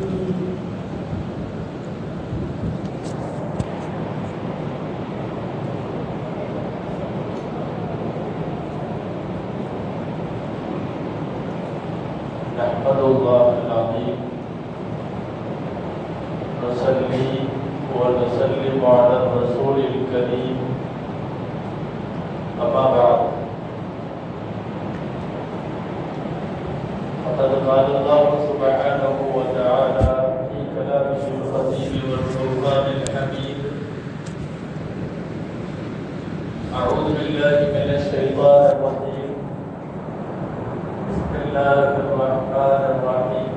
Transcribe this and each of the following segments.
نحمد الله العظيم نصلي ونسلم على الرسول الكريم أما بعد فقد قال الله سبحانه وتعالى في كلامه الخطيب والفرقان الحميد أعوذ بالله من الشيطان الرجيم بسم الله الرحمن الرحيم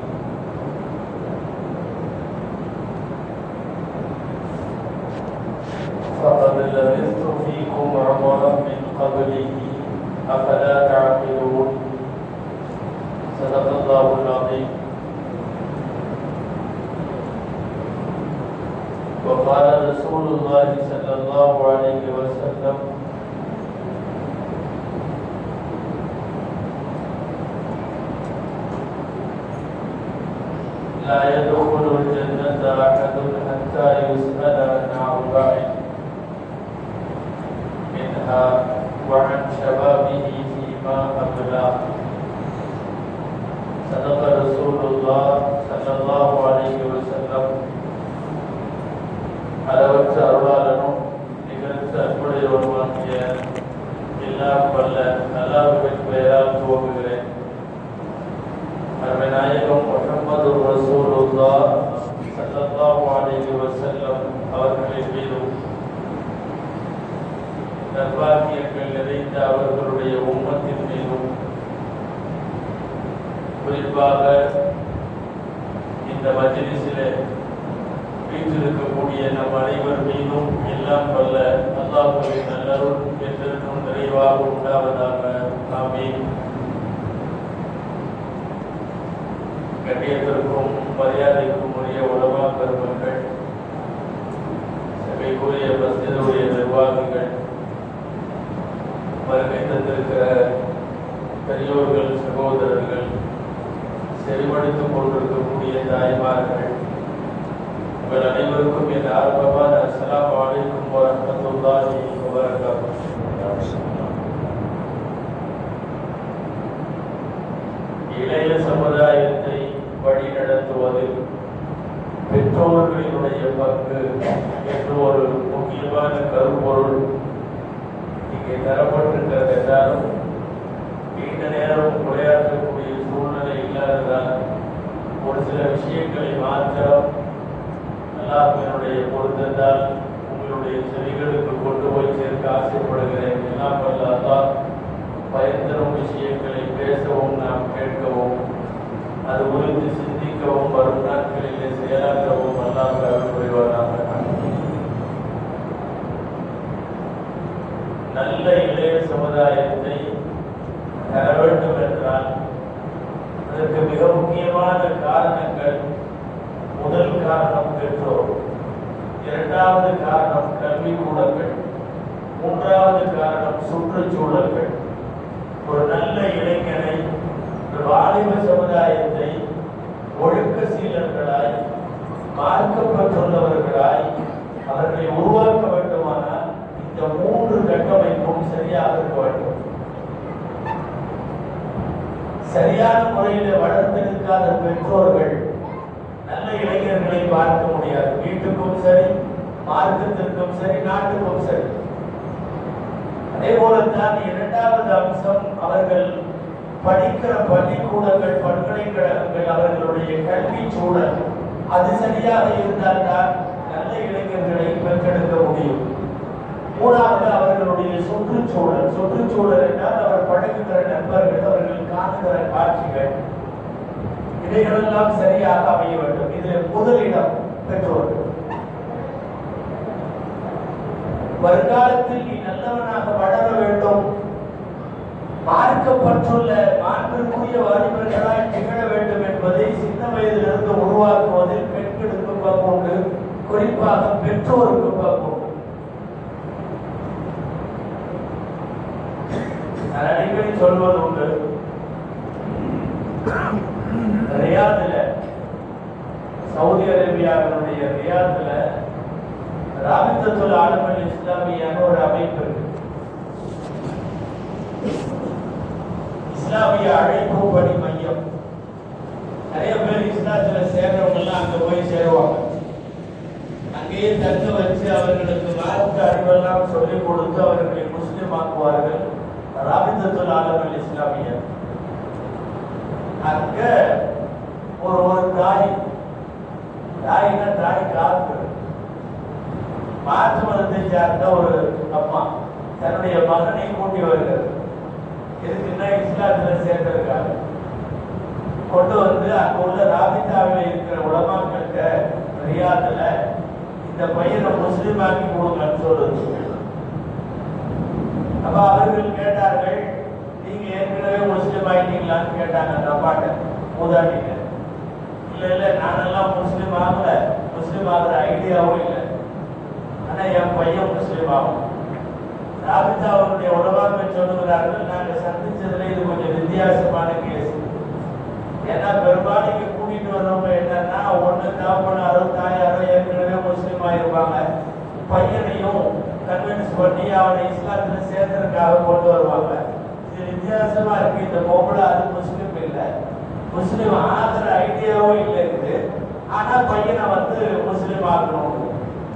فقد لبثت فيكم عمرا من قبله أفلا تعقلون صدق الله العظيم. وقال رسول الله صلى الله عليه وسلم لا يدخل الجنة أحد حتى يسأل عن أربع منها وعن شبابه فيما أبلاه. صدق رسول الله صلى الله عليه وسلم. அளவற்ற அருளாளனும் நிகழ்த்த அன்புடையவருமாகிய எல்லாம் வல்ல அல்லாஹ்வின் பெயரால் துவங்குகிறேன். அருமை நாயகம் முஹம்மது ரசூலுல்லாஹ் ஸல்லல்லாஹு அலைஹி வஸல்லம் அவர்களின் மீதும் நற்பாக்கியங்கள் நிறைந்த அவர்களுடைய உம்மத்தின் மீதும் குறிப்பாக இந்த மஜ்லிஸிலே வீற்றிருக்கக்கூடிய நம் அனைவர் மீதும் எல்லாம் வல்ல அல்லாஹ்வின் நல்லருள் என்றென்றும் நிறைவாக உண்டாவதாக. ஆமீன். கண்ணியத்திற்கும் மரியாதைக்கும் உரிய உலமா பெருமக்கள், சபைக்குரிய மஸ்ஜிதுடைய நிர்வாகிகள், வருகை தந்திருக்கிற பெரியோர்கள், சகோதரர்கள், செறிவடித்துக் கொண்டிருக்கக்கூடிய தாய்மார்கள், உங்கள் அனைவருக்கும் என் ஆர்வமான அஸ்ஸலாமு அலைக்கும் வரஹ்மத்துல்லாஹி வபரகாத்துஹு. இளைய சமுதாயத்தை வழிநடத்துவதில் பெற்றோர்களினுடைய பங்கு என்று ஒரு முக்கியமான கருப்பொருள் இங்கே தரப்பட்டிருக்கிறது. என்றாலும் நீண்ட நேரம் உரையாற்றக்கூடிய சூழ்நிலை இல்லாததால் ஒரு சில விஷயங்களை மாற்றம் அல்லாஹ்வினுடைய பொருத்தத்தால் உங்களுடைய செவிகளுக்கு கொண்டு போய் சேர்க்க ஆசைப்படுகிறேன். எல்லாம் வல்ல அல்லாஹ் பயன்தரும் விஷயங்களை பேசவும் நாம் கேட்கவும் அது குறித்து சிந்திக்கவும் வரும் நாட்களிலே செயலாற்றவும் அல்லாஹ் அருள் புரிவானாக. நல்ல இளைய சமுதாயத்தை தர வேண்டும் என்றால் அதற்கு மிக முக்கியமான காரணங்கள், முதல் காரணம் பெற்றோர், இரண்டாவது காரணம் கல்விக்கூடங்கள், மூன்றாவது காரணம் சுற்றுச்சூழல்கள். ஒரு நல்ல இளைஞனை, ஒரு வாலிப சமுதாயத்தை ஒழுக்க சீலர்களாய், மார்க்கப்பட்டுள்ளவர்களாய் அவர்களை உருவாக்க வேண்டுமானால் இந்த மூன்று கட்டமைப்பும் சரியாக இருக்க வேண்டும். சரியான முறையில் வளர்த்தெடுக்காத பெற்றோர்கள் நல்ல இளைஞர்களை பார்க்க முடியாது. வீட்டுக்கும் சரி, மார்க்கத்திற்கும் சரி, நாட்டுக்கும் சரி. அதே போலத்தான் இரண்டாவது அம்சம், அவர்கள் படிக்கிற பள்ளிக்கூடங்கள், பல்கலைக்கழகங்கள், அவர்களுடைய கல்வி சூழல் அது சரியாக இருந்தால்தான் நல்ல இளைஞர்களை பெற்றெடுக்க முடியும். மூணாவது அவர்களுடைய சுற்றுச்சூழல். சுற்றுச்சூழல் என்றால் அவர் பழகுகிற நண்பர்கள், அவர்கள் காணுகிற காட்சிகள், இதைகளெல்லாம் சரியாக அமைய வேண்டும். இதில் முதலிடம் பெற்றோர்கள். வருங்காலத்தில் நீ நல்லவனாக வளர வேண்டும், மார்க்கப்பட்டுள்ள மாண்பிற்குரிய வாலிபர்களாய் திகழ வேண்டும் என்பதை சின்ன வயதிலிருந்து உருவாக்குவதில் பெண்களுக்கு பங்குண்டு, குறிப்பாக பெற்றோருக்கு பங்குண்டு. நான் அடிக்கடி சொல்வது உண்டு, ரியாதுல சவுதி அரேபியாவினுடைய ரியாத்ல ராபித்தத்துல் ஆலமல் இஸ்லாமியான ஒரு அமைப்பு இருக்கு. இஸ்லாமிய அழைப்பு பணி மையம். நிறைய பேர் இஸ்லாத்துல சேர்றவங்க எல்லாம் அங்க போய் சேருவாங்க. அங்கேயே தங்க வச்சு அவர்களுக்கு மார்க்க அறிவெல்லாம் சொல்லிக் கொடுத்து அவர்களை முஸ்லிம் ஆக்குவார்கள். ராபித்தத்துல் ஆலமல் இஸ்லாமிய அங்க ஒரு தாய் காப்பு மாற்று மதத்தை சார்ந்த ஒரு அம்மா தன்னுடைய மகனை கூட்டி வருகிறது. எதுக்குன்னா இஸ்லாத்துல சேர்ந்திருக்காங்க. கொண்டு வந்து அங்க உள்ள ராபித்தாவில் இருக்கிற உலமாக்கிட்ட ரியாதுல இந்த பையனை முஸ்லீம் ஆக்கி கொடுங்கன்னு சொல்லுது. அப்ப அவர்கள் கேட்டார்கள், நீங்க ஏற்கனவே முஸ்லீம் ஆயிட்டீங்களான்னு கேட்டாங்க. அந்த அப்பாட்ட மூதாட்டிங்க. இல்ல நானெல்லாம் முஸ்லீம் ஆகல, முஸ்லீம் ஆகிற ஐடியாவும் இல்லை, ஆனா என் பையன் முஸ்லீம் ஆகும். ராபிதா அவருடைய உலமாக்க சொல்லுகிறார்கள், நாங்க சந்திச்சதுல இது கொஞ்சம் வித்தியாசமான கேஸ். ஏன்னா பெரும்பாலும் இங்க கூட்டிட்டு வர்றவங்க என்னன்னா, ஒண்ணு தகப்பனாரோ தாயாரோ ஏற்கனவே முஸ்லீம் ஆயிருப்பாங்க, பையனையும் கன்வின்ஸ் பண்ணி அவனை இஸ்லாத்துல சேர்த்ததுக்காக கொண்டு வருவாங்க. இது வித்தியாசமா இருக்கு. இந்த பொம்பளை அது முஸ்லீம் இல்லை, முஸ்லீம் ஆகிற ஐடியாவும் இல்லை இருக்குது, ஆனா பையனை வந்து முஸ்லீம் ஆகணும்.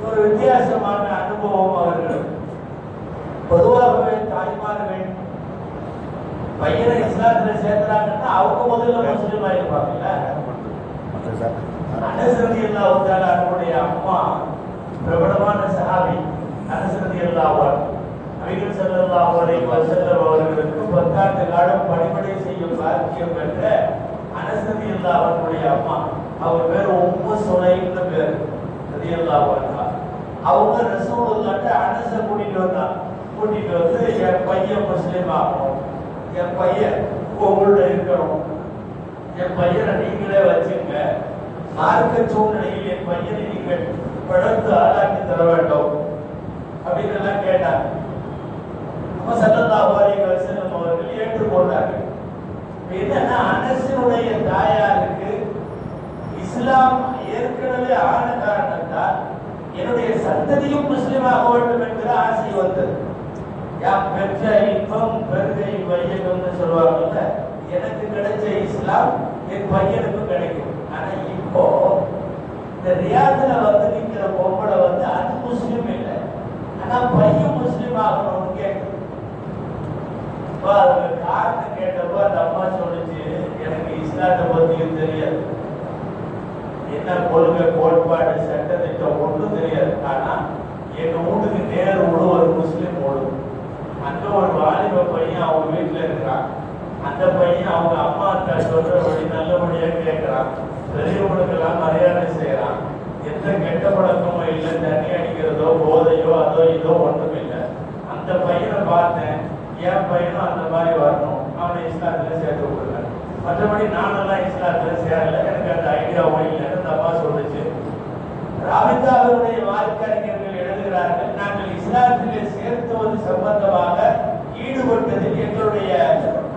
ஒரு வித்தியாசமான அனுபவம் அவர்கள். பொதுவாகவே தாய்மார்கள் பையனை இஸ்லாத்துல சேர்க்கிறாங்கன்னா அவங்க முதல்ல முஸ்லீம் ஆயிருப்பாங்கல்ல. அனஸ் ரலியல்லாஹு தஆலா அவருடைய அம்மா பிரபலமான சஹாபி. அனஸ் ரலியல்லாஹு அன்ஹு நபிகள் ஸல்லல்லாஹு அலைஹி வஸல்லம் அவர்களுக்கு 10 ஆண்டு காலம் பணிபடை செய்யும் பாக்கியம் பெற்ற அனஸ் ரலியல்லாஹு அன்ஹுடைய அம்மா. அவர் பேர் உம்மு சுலைம்னு பேர் ரலியல்லாஹு அன்ஹா. அவங்க ரசூலுல்லாஹ்ட்ட அனஸை கூட்டிட்டு வந்து என் பையன் முஸ்லீம் ஆகணும், என் பையன் உங்கள்ட்ட இருக்கணும், என் பையனை நீங்களே வச்சுங்க, மார்க்க சூழ்நிலையில் என் பையனை நீங்கள் பழத்து ஆளாக்கி தர வேண்டும் அப்படின்னு எல்லாம் கேட்டாங்க. ஸல்லல்லாஹு அலைஹி வஸல்லம் அவர்கள் ஏற்றுக்கொண்டார்கள். என்னன்னா அனஸினுடைய தாயாருக்கு இஸ்லாம் ஏற்கனவே ஆன காரணத்தால் என்னுடைய சந்ததியும் முஸ்லிமாக வேண்டும் என்கிற ஆசை வந்தது. யாம் பெற்ற இன்பம் பெருகை வையகம்னு சொல்லுவாங்கல்ல, எனக்கு கிடைச்ச இஸ்லாம் என் பையனுக்கும் கிடைக்கும். ஆனா இப்போ இந்த ரியாதுல வந்து நிக்கிற பொம்பளை வந்து அது முஸ்லீம் இல்லை, ஆனா பையன் முஸ்லீம் ஆகணும்னு கேட்கு. அதுக்கு காரணம் கேட்டப்போ அந்த அம்மா சொல்லுச்சு, எனக்கு இஸ்லாத்தை பத்தியும் தெரியாது, என்ன கொள்கை கோட்பாடு சட்டத்திட்டம் ஒன்றும் தெரியாது, ஆனா எங்க வீட்டுக்கு நேர் விடு ஒரு முஸ்லீம் ஓடு. அங்க ஒரு வாலிப பையன் அவங்க வீட்டுல இருக்கிறான். அந்த பையன் அவங்க அம்மா அக்கா சொல்றபடி நல்லபடியா கேட்கிறான், பெரியவங்களுக்கெல்லாம் மரியாதை செய்யறான், எந்த கெட்ட பழக்கமும் இல்லை, தண்ணி அடிக்கிறதோ போதையோ அதோ இதோ ஒன்றும் இல்லை. அந்த பையனை பார்த்தேன், என் பையனும் அந்த மாதிரி வரணும், அவனை இஸ்லாத்துல சேர்த்து விட்டுருங்க. மற்றபடி நானெல்லாம் இஸ்லாத்துல சேரல, எனக்கு அந்த ஐடியாவும் இல்லைன்னு அந்த அம்மா சொல்லுச்சு. ராபிதாவுடைய வாழ்க்கைஞர்கள் எழுதுகிறார்கள், நாங்கள் இஸ்லாத்திலே சேர்த்துவது சம்பந்தமாக ஈடுபட்டதில் எங்களுடைய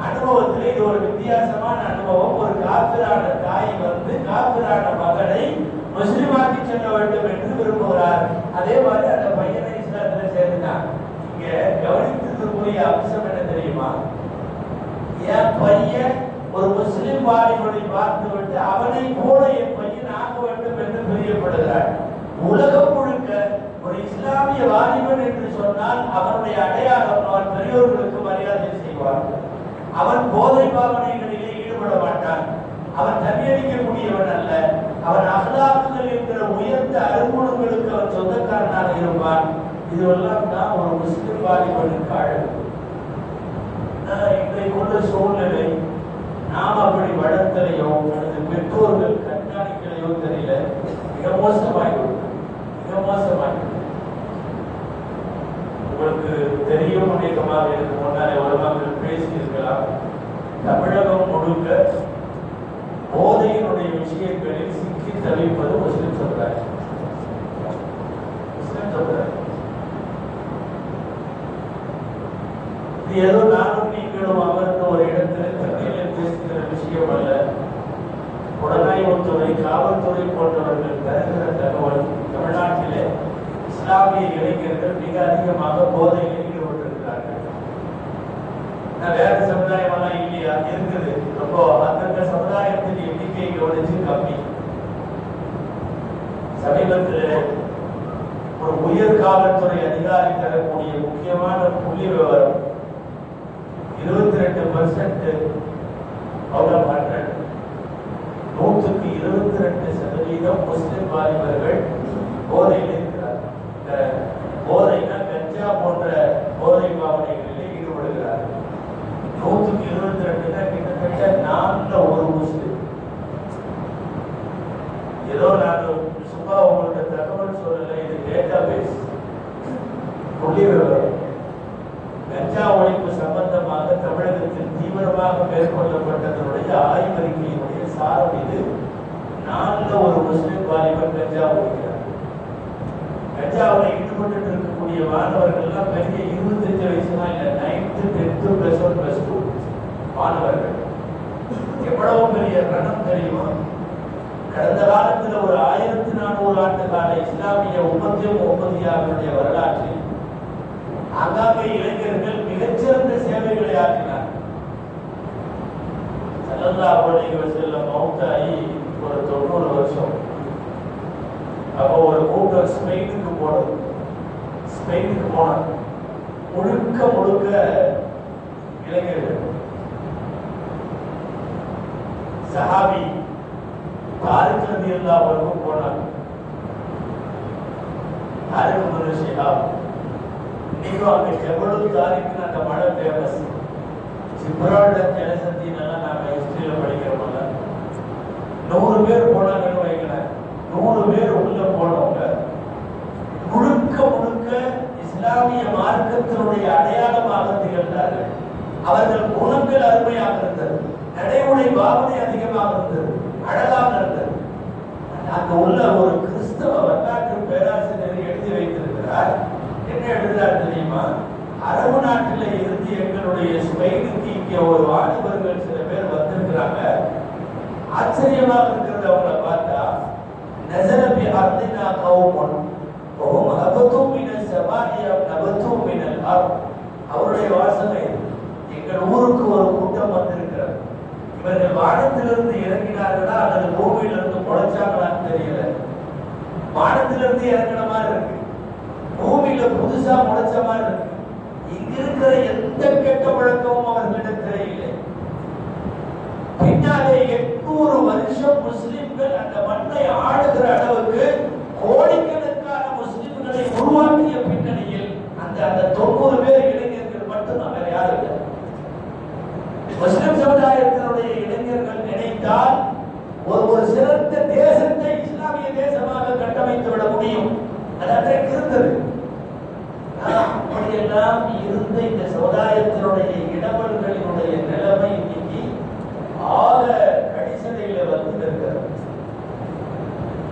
அனுபவத்தில் இது ஒரு வித்தியாசமான அனுபவம். ஒரு காபிரான தாய் வந்து காபிரான மகனை முஸ்லிமாக்கி செல்ல வேண்டும் என்று விரும்புகிறார். அதே மாதிரி அந்த பையனை இஸ்லாத்துல சேர்த்துட்டான். இங்க கவனித்ததுக்குரிய அம்சம் என்ன தெரியுமா? என் பையன் ஒரு முஸ்லிம் வாலிபனை பார்த்து விட்டு அவனை போல என் பையன் ஆக வேண்டும் என்று பிரியப்படுகிறார். உலகம் முழுக்க ஒரு இஸ்லாமிய வாலிபன் என்று சொன்னால் அவனுடைய அடையாளம் அவன் பெரியோர்களுக்கு மரியாதை செய்வான், அவன் போதை பாவனைகளிலே ஈடுபட மாட்டான், அவன் தனியடிக்கக்கூடியவன் அல்ல, அவன் அகலாக்குகள் என்கிற உயர்ந்த அருங்குணங்களுக்கு அவன் சொந்தக்காரனாக இருப்பான். இதுவெல்லாம் தான் ஒரு முஸ்லிம் வாலிபனுக்கு அழகு. இன்றைக்கு உள்ள சூழ்நிலை நாம் அப்படி வளர்த்தலையோ அல்லது பெற்றோர்கள் கண்காணிக்கலையோ தெரியல, மிக மோசமாகிவிடும், மிக மோசமாகிவிடும். உங்களுக்கு தெரியும், அநேகமாக இதுக்கு முன்னாலே உலகங்கள் பேசி இருக்கலாம். தமிழகம் முழுக்க போதையினுடைய விஷயங்களில் சிக்கி தவிப்பது முஸ்லிம் சமுதாயம். முஸ்லிம் சமுதாயம் இது ஏதோ நானும் நீங்களும் அமர்ந்த ஒரு இடத்துல தண்ணியில் பேசுகிற விஷயம் அல்ல. உடனே புலனாய்வுத்துறை, காவல்துறை போன்றவர்கள் தருகிற தகவல் தமிழ்நாட்டிலே இஸ்லாமிய இளைஞர்கள் மிக அதிகமாக போதையில் ஈடுபட்டிருக்கிறார்கள். வேற சமுதாயம் எல்லாம் இல்லையா? இருக்குது. ரொம்ப அந்தந்த சமுதாயத்தின் எண்ணிக்கை கவனிச்சு கம்மி. சமீபத்தில் ஒரு உயர் காவல்துறை அதிகாரி தரக்கூடிய முக்கியமான புள்ளி விவரம் 22% அவுட் ஆஃப் 100, 100க்கு 22% முஸ்லிம் வாலிபர்கள் போதையில் இருக்கிறார்கள். போதைனா கஞ்சா போன்ற போதை பாவனைகளில் ஈடுபடுகிறார்கள். 100க்கு 22 கிட்டத்தட்ட 4 முஸ்லிம். ஏதோ நான் சும்மா உங்கள்கிட்ட தகவல் சொல்லல, இது டேட்டா பேஸ், புள்ளி விவரம். கஞ்சா ஒழிப்பு சம்பந்தமாக தமிழகத்தில் தீவிரமாக மேற்கொள்ளப்பட்டதனுடைய ஆய்வறிக்கையினுடைய சாரம் இது. 4 முஸ்லிம் வாலிபர் கஞ்சா ஒழிக்கிறார். கஞ்சாவில் ஈடுபட்டு இருக்கக்கூடிய மாணவர்கள் எல்லாம் பெரிய 25 வயசுலாம் இல்லை, 9th, 10th, +1, +2 மாணவர்கள். எவ்வளவு பெரிய ரணம் தெரியுமா? கடந்த காலத்தில் ஒரு 1400 ஆண்டு கால இஸ்லாமிய உம்மத்தியாவுடைய வரலாற்றில் ஆங்காங்கே இளைஞர்கள் மிகச்சிறந்த சேவைகளை ஆற்றினார். ஸல்லல்லாஹு அலைஹி வஸல்லம் மௌத்தாகி ஒரு 90 வருஷம். அப்போ ஒரு கூட்டம் ஸ்பெயினுக்கு போனது. ஸ்பெயினுக்கு போனார். முழுக்க இளைஞர்கள். சஹாபி தாரிக் ரலியல்லாஹு அன்ஹு போனார். தாரிக் இப்னு ஷிஹாப். இன்னைக்கும் அங்கே ஜபலுல் தாரிக்னு அந்த மலை ஃபேமஸ். ஜிப்ரால்டர் ஜலசந்தினெல்லாம் நாங்கள் ஹிஸ்டரியில் படிக்கிறோம்ல. 100 பேர் போனாங்கன்னு வைக்கிறேன். 100 பேர் உள்ள போனவங்க முழுக்க இஸ்லாமிய மார்க்கத்தினுடைய அடையாளமாக திகழ்ந்தார்கள். அவர்கள் குணங்கள் அருமையாக இருந்தது, நடைமுறை பாவனை அதிகமாக இருந்தது, அழகாக இருந்தது. அங்க உள்ள ஒரு கிறிஸ்தவ வரலாற்று பேராசிரியர் எழுதி வைத்திருக்கிறார். என்ன எழுதுறார் தெரியுமா? அரபு நாட்டில இருந்து எங்களுடைய ஸ்பெயினுக்கு இங்கே ஒரு வாலிபர்கள் சில பேர் வந்திருக்கிறாங்க. ஆச்சரியமாக இருக்கிறது அவங்களை பார்த்தா. நஸலபி அர்தினா கௌமுன் வஹும் ஹபதும் மினஸ் ஸமாஇ நபதும் மினல் அர்த். அவருடைய வாசனை, எங்கள் ஊருக்கு ஒரு கூட்டம் வந்திருக்கிறது. இவர்கள் வானத்திலிருந்து இறங்கினார்களா அல்லது பூமியிலிருந்து முளைச்சாங்களான்னு தெரியல. வானத்திலிருந்து இறங்கின மாதிரி இருக்கு, பூமியில புதுசா முளைச்ச மாதிரி இருக்கு. இங்க இருக்கிற எந்த கெட்ட பழக்கமும் அவர்களிடத்திலே இல்லை. பின்னாலே 800 வருஷம் முஸ்லிம்கள் அந்த மண்ணை ஆளுகிற அளவுக்கு கோடிக்கணக்கான முஸ்லிம்களை உருவாக்கிய பின்னணியில் அந்த 90 பேர் இளைஞர்கள் மட்டும்தான், வேற யாரும் இல்லை. முஸ்லிம் சமுதாயத்தினுடைய இளைஞர்கள் நினைத்தால் ஒரு சிறந்த தேசத்தை இஸ்லாமிய தேசமாக கட்டமைத்து விட முடியும். அது அன்றைக்கு இருந்தது. அப்படியெல்லாம் இருந்த இந்த சமுதாயத்தினுடைய இடமல்களினுடைய நிலைமை இன்னைக்கு ஆக கடிசனையில வந்து இருக்கிறது.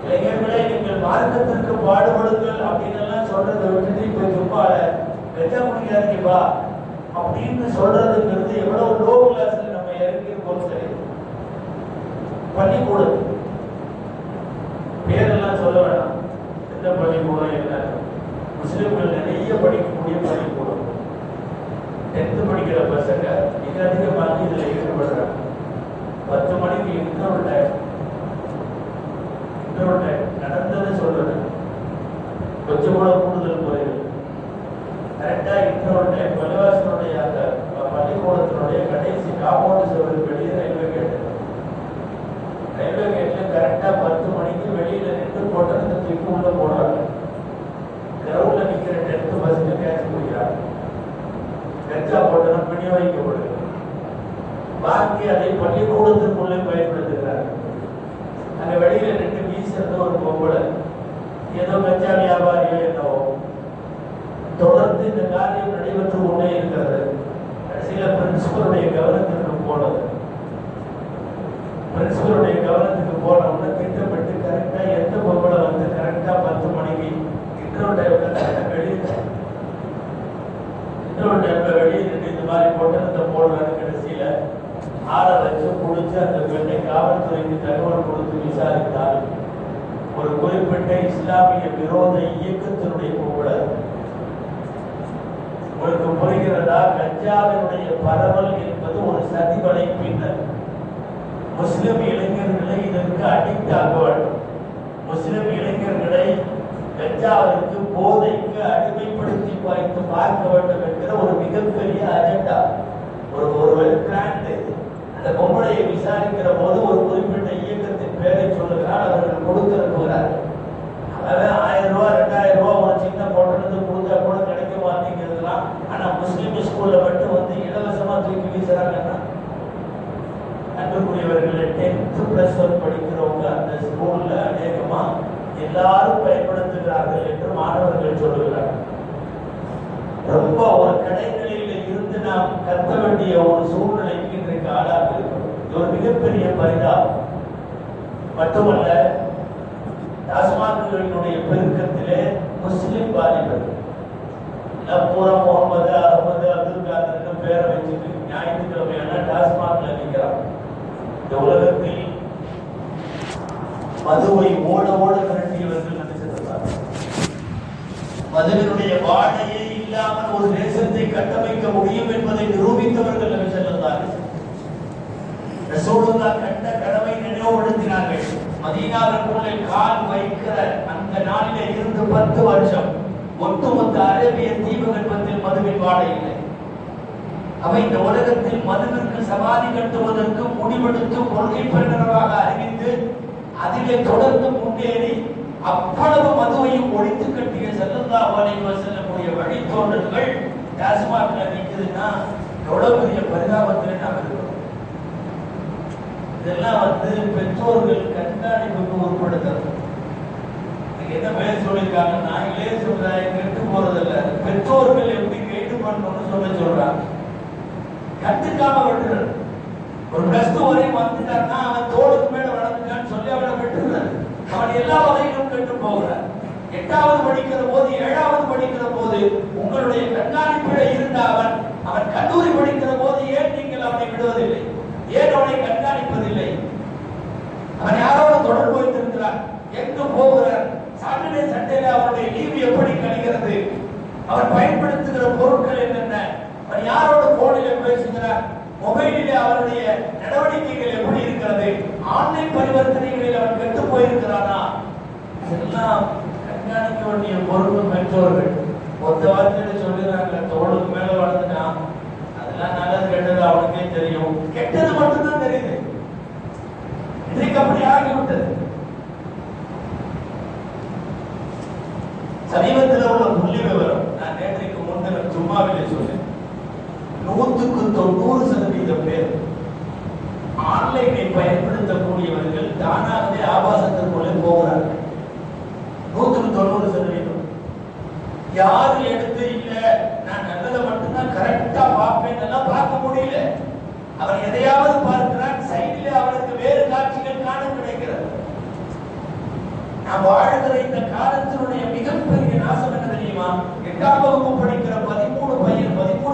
இளைஞர்களே, நீங்கள் மார்க்கத்திற்கு பாடுபடுங்கள் அப்படின்னு சொல்றதை விட்டுட்டு இப்ப சும்மா கெட்ட முடியாதீங்கப்பா அப்படின்னு சொல்றதுங்கிறது எவ்வளவு லோ கிளாஸ்ல நம்ம இறங்கி இருக்கோம். சரி, பள்ளிக்கூடம் பேரெல்லாம் சொல்ல வேணாம். எந்த பள்ளிக்கூடம் என்ன? முஸ்லிம்கள் நிறைய படிக்கக்கூடிய பள்ளிக்கூடம். 10th படிக்கிற பசங்க மிக அதிகமாக இதுல ஈடுபடுறாங்க. 10 மணிக்கு இன்டர்வல் டைம் நடந்தது சொல்றேன். கொஞ்சம் கூட கூடுதல் குறைகள். கரெக்டா இன்டர்வல் டைம் பள்ளிவாசனுடைய அந்த பள்ளிக்கூடத்தினுடைய கடைசி காம்பவுண்ட் சுவருக்கு வெளியே ரயில்வே கேட். ரயில்வே கேட்ல கரெக்டா 10 மணிக்கு வெளியில நின்று போட்டதை தூக்கி உள்ள போடுறாங்க. கிரவுண்ட்ல நிக்கிற 10th பசங்க கேட்ச் பிடிக்கிறாங்க. கஞ்சா போட்டனம் விநியோகிக்கப்படுது. பாக்கி அதை பள்ளிக்கூடத்திற்குள்ளே பயன்படுத்துகிறார்கள். அங்க வெளியில நின்று வீசுறது ஒரு பொம்பளை, ஏதோ கஞ்சா வியாபாரியோ என்னவோ. தொடர்ந்து இந்த காரியம் நடைபெற்று கொண்டே இருக்கிறது. கடைசியில பிரின்சிபலுடைய கவனத்திற்கு போனது. பிரின்சிபலுடைய கவனத்துக்கு போன உடனே திட்டப்பட்டு கரெக்டா எந்த பொம்பளை வந்து கரெக்டா 10 மணிக்கு இன்டர்வல் டைம்ல வெளியே நின்று இந்த மாதிரி போட்டு போடுறாங்க. கடைசியில ஆளை வச்சு குடிச்சு அந்த பெண்ணை காவல்துறைக்கு தகவல் கொடுத்து குறிப்பிட்ட இஸ்லாமிய விரோத இயக்கத்தினுடைய கும்பல். உங்களுக்கு புரிகிறதா? கஞ்சாவினுடைய பரவல் என்பது ஒரு சதிவலை பின்னர். முஸ்லிம் இளைஞர்களை இதற்கு அடிக்ட் ஆக வேண்டும். முஸ்லிம் இளைஞர்களை கஞ்சாவிற்கு, போதைக்கு அடிமைப்படுத்தி வைத்து பார்க்க வேண்டும் என்கிற ஒரு மிகப்பெரிய அஜெண்டா, ஒரு வெல் பிளான்ட். அந்த பொம்பளையை விசாரிக்கிற போது ஒரு குறிப்பிட்ட இயக்கத்தின் பேரை சொல்லுகிறார். அவர்கள் கொடுத்திருக்கிறார்கள். அதாவது 1000 ரூபாய் 2000 ரூபாய் ஒரு சின்ன பொருளுக்கு கொடுத்தா கூட கிடைக்க மாட்டேங்கிறதுலாம். ஆனா முஸ்லீம் ஸ்கூல்ல மட்டும் வந்து இலவசமா தூக்கி வீசுறாங்கன்னா, அன்புக்குரியவர்களை 10th + 1 படிக்கிறவங்க அந்த ஸ்கூல்ல அநேகமா எல்லாரும் பயன்படுத்துகிறார்கள் என்று மாணவர்கள் சொல்லுகிறார்கள். ரொம்ப ஒரு கடைநிலையில இருந்து நாம் கற்க வேண்டிய ஒரு சூழ்நிலைக்கு இன்றைக்கு ஆளாக இருக்கிறோம். இது ஒரு மிகப்பெரிய பரிதாபம். மட்டுமல்ல, டாஸ்மாக்குகளினுடைய பெருக்கத்திலே முஸ்லிம் வாலிபர்கள் பூரா முகமது, அகமது, அப்துல் காதர் பேரை வச்சுட்டு ஞாயிற்றுக்கிழமையான டாஸ்மாக்ல நிற்கிறாங்க. இந்த உலகத்தில் மதுவை ஓட ஓட விரட்டியவர்கள் நினைச்சிருந்தார். மதுவினுடைய வாடையே இல்லாமல் ஒரு தேசத்தை கட்டமைக்க முடியும் என்பதை நிரூபித்தவர்கள் நபி ஸல்லல்லாஹு அலைஹி வஸல்லம். ரசூலுல்லாஹ் கண்ட கனவை நினைவுபடுத்தினார்கள். மதீனாவுக்குள்ளே கால் வைக்கிற அந்த நாளிலே இருந்து 10 வருஷம் ஒட்டுமொத்த அரேபிய தீபகற்பத்தில் மதுவின் வாடை இல்லை. அவை இந்த உலகத்தில் மதுவிற்கு சமாதி கட்டுவதற்கு முடிவெடுத்து கொள்கை பிரகடனமாக அறிவித்து அதிலே தொடர்ந்து முன்னேறி அவ்வளவு மதுவையும் ஒழித்து கட்டிய ஸல்லல்லாஹு அலைஹி வஸல்லமுடைய வழித்தோன்றல்கள் டாஸ்மாக்ல நிற்குதுன்னா எவ்வளவு பெரிய பரிதாபத்தில் நாம் இருக்கிறோம். இதெல்லாம் வந்து பெற்றோர்கள் கண்காணிப்புக்கு உட்படுத்தணும். என்ன பேர் சொல்லியிருக்காங்கன்னா, இளைய சமுதாயம் கெட்டு போறதில்ல, பெற்றோர்கள் எப்படி கைது பண்ணணும்னு சொல்றாங்க. கண்டுக்காம விட்டுறது. ஒரு +2 வரை வந்துட்டான்னா அவன் தோளுக்கு மேல வளர்ந்துட்டான்னு சொல்லி அவனை விட்டுறாரு. அவன் எல்லா வகையிலும் கெட்டு போகிறான். 8வது படிக்கிற போது 7வது படிக்கிற போது உங்களுடைய கண்காணிப்பில் இருந்த அவன் கல்லூரி படிக்கிற போது ஏன் நீங்கள் அவனை விடுவதில்லை? ஏன் அவனை கண்காணிப்பதில்லை? அவன் யாரோட தொடர்பு வைத்திருக்கிறான்? எங்கு போகிறான்? சாட்டர்டே சண்டேல அவனுடைய லீவு எப்படி கழிகிறது? அவன் பயன்படுத்துகிற பொருட்கள் என்னென்ன? அவன் யாரோட போனில் பேசுகிறான்? மொபைலிலே அவனுடைய நடவடிக்கைகள் எப்படி இருக்கிறது? ஆன்லைன் பரிவர்த்தனைகளில் அவன் கெட்டு போயிருக்கிறானா? இதெல்லாம் கண்காணிக்க வேண்டிய பொறுப்பு பெற்றோர்கள். ஒத்த வார்த்தையில சொல்லுறாங்க, தோளுக்கு மேல வளர்ந்துட்டான், அதெல்லாம் நல்லது கெட்டது அவனுக்கே தெரியும். கெட்டது மட்டும்தான் தெரியுது. இன்றைக்கு அப்படி ஆகிவிட்டது. சமீபத்தில் உள்ள புள்ளி விவரம் நான் நேற்றைக்கு முன்தினம் சும்மாவிலே சொன்னேன். 100க்கு 90% பேர் ஆன்லைனை பயன்படுத்தக்கூடியவர்கள் தானாகவே ஆபாசத்திற்குள்ளே போகிறார்கள். 100க்கு 90%. யாரு எடுத்து இல்ல நான் நல்லதை மட்டும்தான் கரெக்டா பார்ப்பேன் எல்லாம் பார்க்க முடியல. அவன் எதையாவது பார்க்கிறான், சைடிலே அவனுக்கு வேறு காட்சிகள் காண கிடைக்கிறது. நாம் வாழ்கிற இந்த காலத்தினுடைய மிகப்பெரிய நாசம் என்ன தெரியுமா? 8ஆம் வகுப்பு படிக்கிற 13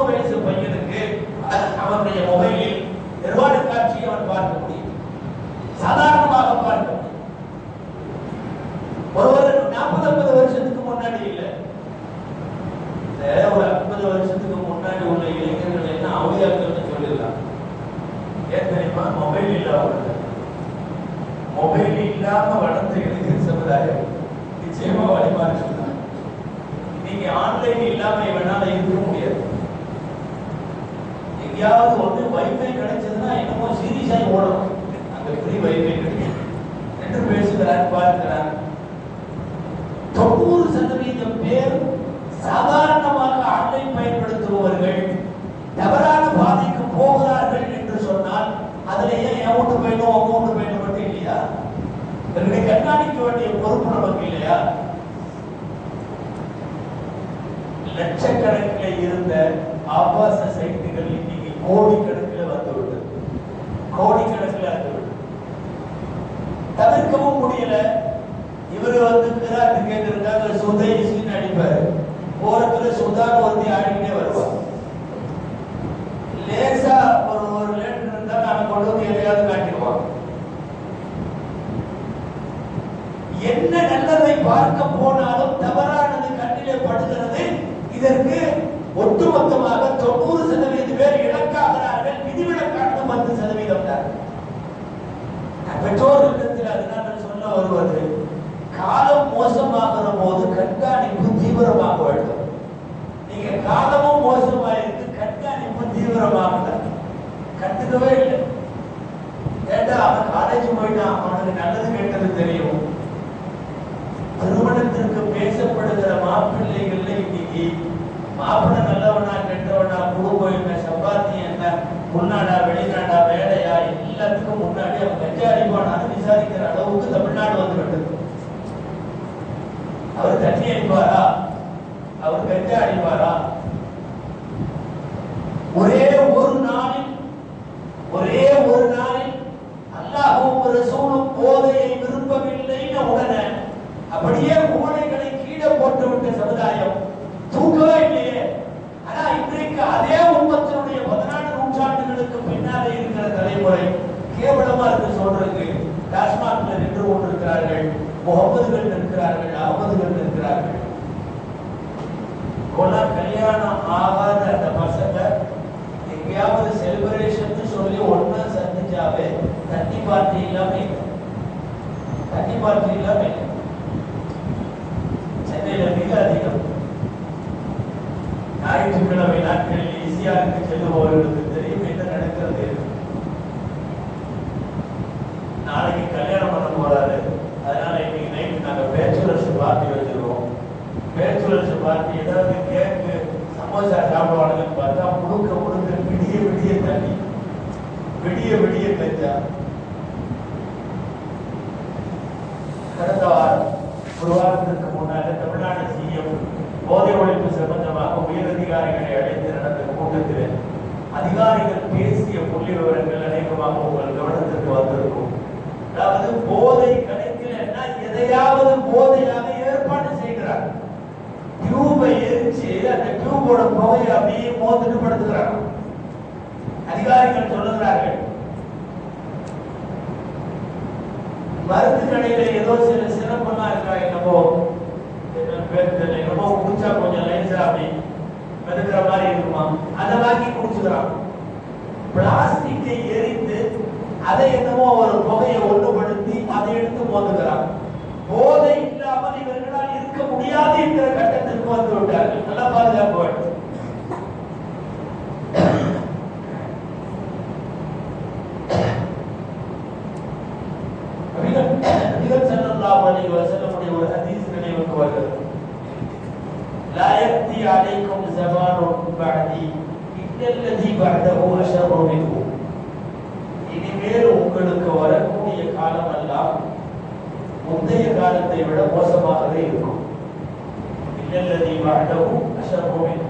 வயசு பையனுக்கு அவனுடைய மொபைலில் நிர்வாண காட்சியை அவன் பார்க்க முடியும், சாதாரணமாக பார்க்க முடியும். ஒருவர் 40-50 வருஷத்துக்கு முன்னாடி இல்ல, ஒரு 50 வருஷத்துக்கு முன்னாடி உள்ள இளைஞர்கள் என்ன அவதியாக்கள்னு சொல்லிடலாம். ஏன் தெரியுமா? மொபைல் இல்லாம மொபைல் இல்லாம வளர்ந்த இளைஞர் சமுதாயம் நிச்சயமா வழிமாறி சொன்னாங்க. நீங்க ஆன்லைன் இல்லாம இவனால இருக்க முடியாது. எங்கேயாவது வந்து வைஃபை கிடைச்சதுன்னா என்னமோ சீரியஸாக ஓடணும். அங்க ஃப்ரீ வைஃபை கிடைக்கும் என்று பேசுகிறார், பார்க்கிறார். 90% பேர் சாதாரணமாக ஆன்லைன் பயன்படுத்துபவர்கள் தவறான பாதைக்கு போகிறார்கள் என்று சொன்னால் அதுல ஏன் என் வீட்டு பையனும் உங்க வீட்டு பையனும் மட்டும் இல்லையா? இவர்களை கண்காணிக்க வேண்டிய பொறுப்பு நமக்கு இல்லையா? லட்சக்கணக்கில் இருந்த ஆபாச சைட்டுகள் இன்னைக்கு கோடிக்கணக்கில் வந்துவிட்டது. கோடிக்கணக்கில் வந்துவிட்டது. தவிர்க்கவும் முடியல. இவரு வந்து கிராத்து கேட்கறதுக்காக சுதேசின்னு அடிப்பாரு. ஓரத்துல சுதான் ஒருத்தி ஆடிக்கிட்டே வருவார். லேசா ஒரு லேட்டர் இருந்தா நான் கொண்டு வந்து எதையாவது காட்டிடுவான். என்ன நல்லதை பார்க்க போனாலும் தவறானது கண்ணிலே படுகிறது. இதற்கு ஒட்டுமொத்தமாக 90% பேர் இலக்காகிறார்கள். விதிவிலக்கானது 10% தான். பெற்றோர்களிடத்தில் அதனால சொல்ல வருவது, காலம் மோசமாகிற போது கண்காணிப்பு தீவிரமாக வேண்டும். நீங்க காலமும் மோசமாயிருக்கு, கண்காணிப்பு தீவிரமாக கண்டுக்கவே இல்லை. ஏண்டா அவன் காலேஜ் போயிட்டான், அவனுக்கு நல்லது கெட்டது தெரியும். திருமணத்திற்கு பேசப்படுகிற மாப்பிள்ளைகள்ல இன்னைக்கு மாப்பிள்ளை நல்லவனா கெட்டவனா, குடும்பம் என்ன, சம்பாத்தி என்ன, உள்நாடா வெளிநாடா, வேலையா, எல்லாத்துக்கும் முன்னாடி அவன் கஞ்சா அடிப்பானான்னு விசாரிக்கிற அளவுக்கு தமிழ்நாடு வந்து விட்டது. அவர் தண்ணி அடிப்பாரா, அவர் கஞ்சா அடிப்பாரா? ஒரே ஒரு நாளில் அல்லாஹ்வும் ரசூலும் போதையை விரும்பவில்லைன்னு உடனே அப்படியே மூளைகளை கீழே போட்டு விட்ட சமுதாயம் தூக்கவே இல்லையே. ஆனா இன்றைக்கு அதே உம்மத்தினுடைய 14 நூற்றாண்டுகளுக்கு பின்னாலே இருக்கிற தலைமுறை கேவலமா இருக்கு சொல்றதுக்கு. டாஸ்மாக்ல நின்று கொண்டிருக்கிறார்கள், முகமதுகள் இருக்கிறார்கள், அகமதுகள் இருக்கிறார்கள். கல்யாணம் ஆகாத அந்த பசங்க எங்கேயாவது செலிபிரேஷன் சொல்லி ஒன்னா சந்திச்சாவே தண்ணி பார்ட்டி இல்லாம சென்னையில மிக அதிகம். ஞாயிற்றுக்கிழமை நாட்களில் ஈஸியாக செல்லுபவர்களுக்கு தெரியும் என்ன நடக்கிறது. நாளைக்கு கல்யாணம் பண்ண போறாரு, அதனால இன்னைக்கு நைட் நாங்க பேச்சுலர்ஸ் பார்ட்டி வச்சிருக்கோம். பேச்சுலர்ஸ் பார்ட்டி ஏதாவது கேக்கு சமோசா சாப்பிடுவானுங்கன்னு பார்த்தா முழுக்க விடிய தண்ணி, விடிய கஞ்சா. கடந்த வாரம் ஒரு வாரத்திற்கு முன்னாக தமிழ்நாடு சிஎம் போதை ஒழிப்பு சம்பந்தமாக உயரதிகாரிகளை அழைத்து நடந்த கூட்டத்தில் அதிகாரிகள் பேசிய புள்ளி விவரங்கள் அநேகமாக உங்கள் கவனத்திற்கு வந்திருக்கும். அதாவது போதை கிடைக்கலன்னா எதையாவது போதையாக ஏற்பாடு செய்கிறார். டியூபை எரிச்சு அந்த டியூபோட புகையை அப்படியே மோந்துட்டு படுத்துக்கிறாங்க. அதிகாரிகள் சொல்லுகிறார்கள், மருந்து கடையில ஏதோ சில சிறப்பெல்லாம் இருக்கா, என்னமோ குடிச்சா கொஞ்சம் லைன்ஸா அப்படி மெதுக்கிற மாதிரி இருக்குமா, அதை வாங்கி குடிச்சுக்கிறான். பிளாஸ்டிக்கை எரித்து அதை என்னமோ ஒரு புகையை ஒன்றுபடுத்தி அதை எடுத்து மோதுகிறான். போதை இல்லாமல் இவர்களால் இருக்க முடியாது என்கிற கட்டத்திற்கு வந்து விட்டார்கள். நல்லா பாதுகாப்பு வேண்டும். ஒரு ஹதீஸ் நினைவுக்கு வருகிறது. லா யக்தி அலைக்கும் ஸமானுன் பஅதி இன்னல்லதி பஅதஹு அஷர்ரு மின்ஹு. இனிமேல் உங்களுக்கு வரக்கூடிய காலம் எல்லாம் முந்தைய காலத்தை விட மோசமாகவே இருக்கும். இன்னல்லதி பஅதஹு அஷர்ரு மின்ஹு.